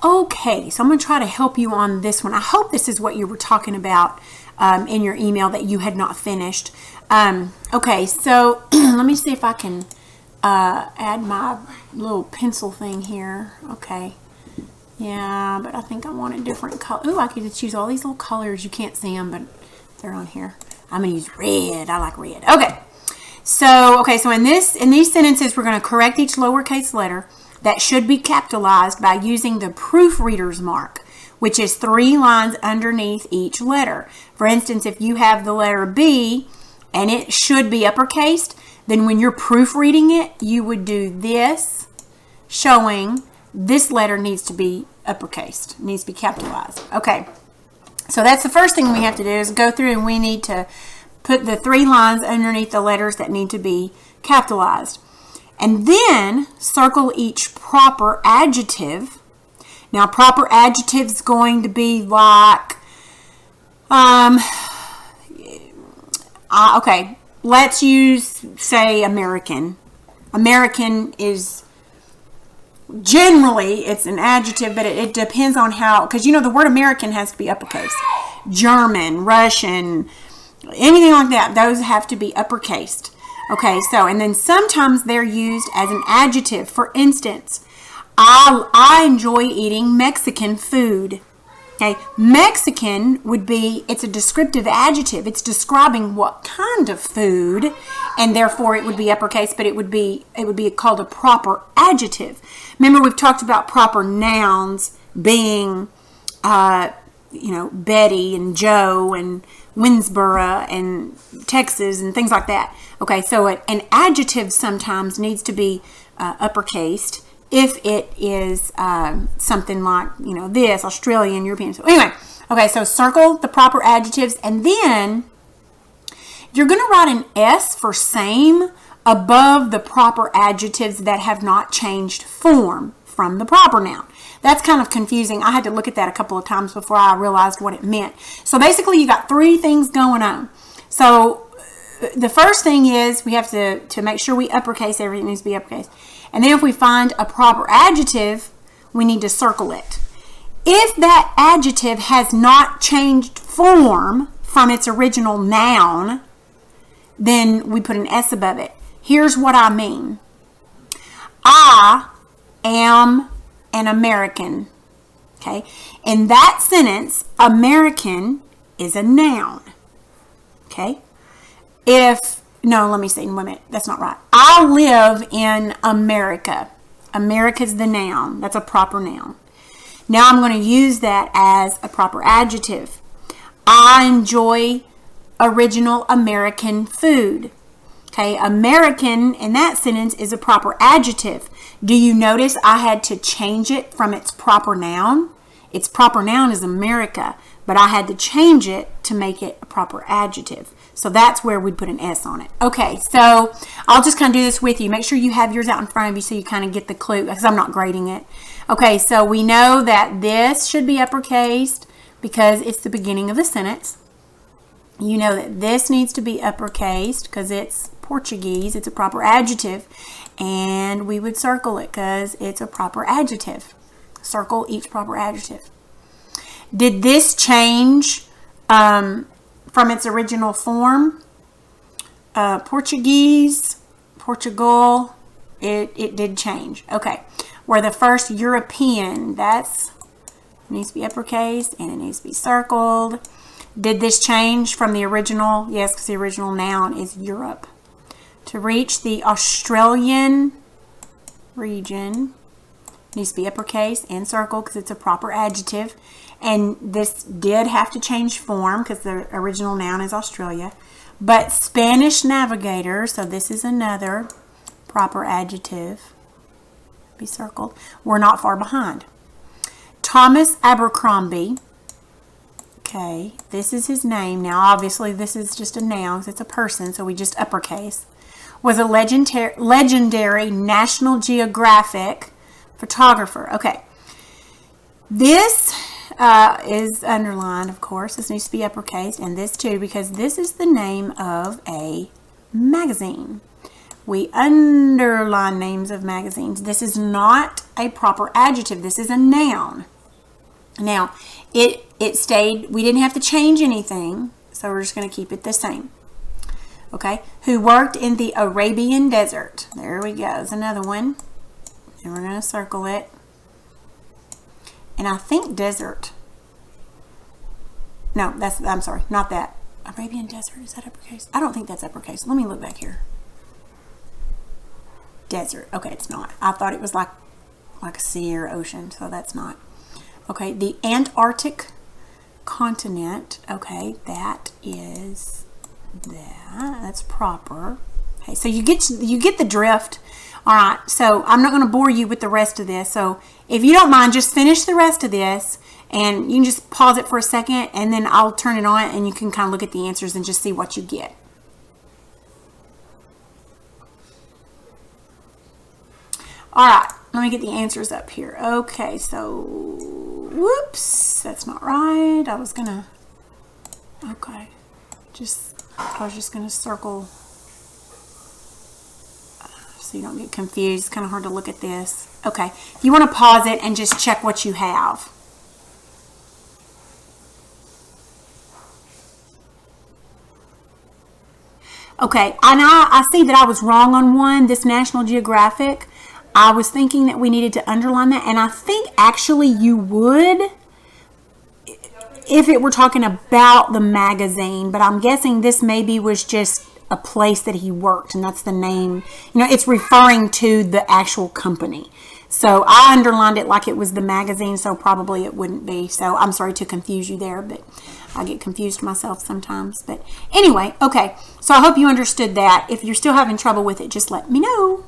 Okay, so I'm going to try to help you on this one. I hope this is what you were talking about in your email that you had not finished. Okay, so let me see if I can add my little pencil thing here. Okay. Yeah, but I think I want a different color. Ooh, I could just use all these little colors. You can't see them, but they're on here. I'm going to use red. I like red. Okay. So in these sentences, we're going to correct each lowercase letter that should be capitalized by using the proofreader's mark, which is 3 lines underneath each letter. For instance, if you have the letter B and it should be uppercased, then when you're proofreading it, you would do this, showing this letter needs to be uppercased, needs to be capitalized. Okay, so that's the first thing we have to do is go through and we need to put the 3 lines underneath the letters that need to be capitalized. And then circle each proper adjective. Now, proper adjective is going to be like, okay, let's use, say, American. American is generally, it's an adjective, but it depends on how, because you know the word American has to be uppercase. German, Russian, anything like that, those have to be uppercased. Okay, so, and then sometimes they're used as an adjective. For instance, I enjoy eating Mexican food. Okay, Mexican would be, it's a descriptive adjective. It's describing what kind of food, and therefore it would be uppercase, but it would be called a proper adjective. Remember, we've talked about proper nouns being, Betty and Joe and Winsboro and Texas and things like that. Okay, so an adjective sometimes needs to be uppercased if it is something like, this, Australian, European. So anyway, okay, so circle the proper adjectives, and then you're going to write an S for same above the proper adjectives that have not changed form from the proper noun. That's kind of confusing. I had to look at that a couple of times before I realized what it meant. So basically, you got 3 things going on. So the first thing is we have to make sure we uppercase everything needs to be uppercase. And then if we find a proper adjective, we need to circle it. If that adjective has not changed form from its original noun, then we put an S above it. Here's what I mean. I am an American. Okay? In that sentence, American is a noun. Okay? Let me see. Wait a minute. That's not right. I live in America. America's the noun. That's a proper noun. Now I'm going to use that as a proper adjective. I enjoy original American food. Okay, American in that sentence is a proper adjective. Do you notice I had to change it from its proper noun? Its proper noun is America, but I had to change it to make it a proper adjective. So that's where we'd put an S on it. Okay, so I'll just kind of do this with you. Make sure you have yours out in front of you so you kind of get the clue, because I'm not grading it. Okay, so we know that this should be uppercased because it's the beginning of the sentence. You know that this needs to be uppercased because it's Portuguese. It's a proper adjective. And we would circle it because it's a proper adjective. Circle each proper adjective. Did this change from its original form? Portuguese, Portugal, it did change. Okay. Where the first European, that's needs to be uppercase and it needs to be circled. Did this change from the original? Yes, because the original noun is Europe. To reach the Australian region, needs to be uppercase and circled because it's a proper adjective. And this did have to change form because the original noun is Australia. But Spanish navigator, so this is another proper adjective, be circled. We're not far behind. Thomas Abercrombie. Okay, this is his name. Now, obviously, this is just a noun because it's a person, so we just uppercase. Was a legendary National Geographic photographer. Okay, this is underlined, of course. This needs to be uppercase, and this too, because this is the name of a magazine. We underline names of magazines. This is not a proper adjective. This is a noun. Now, it stayed, we didn't have to change anything, so we're just going to keep it the same. Okay, who worked in the Arabian desert. There we go. There's another one. And we're going to circle it. And I think desert. No, I'm sorry, not that. Arabian desert, is that uppercase? I don't think that's uppercase. Let me look back here. Desert. Okay, it's not. I thought it was like a sea or ocean, so that's not. Okay, the Antarctic continent. Okay, that is that. That's proper. Okay, so you get the drift. All right, so I'm not going to bore you with the rest of this. So if you don't mind, just finish the rest of this, and you can just pause it for a second, and then I'll turn it on, and you can kind of look at the answers and just see what you get. All right, let me get the answers up here. Okay, so, whoops, that's not right. I was just gonna circle so you don't get confused. It's kind of hard to look at this. Okay, if you want to pause it and just check what you have. Okay, and I see that I was wrong on one, this National Geographic. I was thinking that we needed to underline that, and I think actually you would if it were talking about the magazine, but I'm guessing this maybe was just a place that he worked, and that's the name. You know, it's referring to the actual company. So I underlined it like it was the magazine, so probably it wouldn't be. So I'm sorry to confuse you there, but I get confused myself sometimes. But anyway, okay, so I hope you understood that. If you're still having trouble with it, just let me know.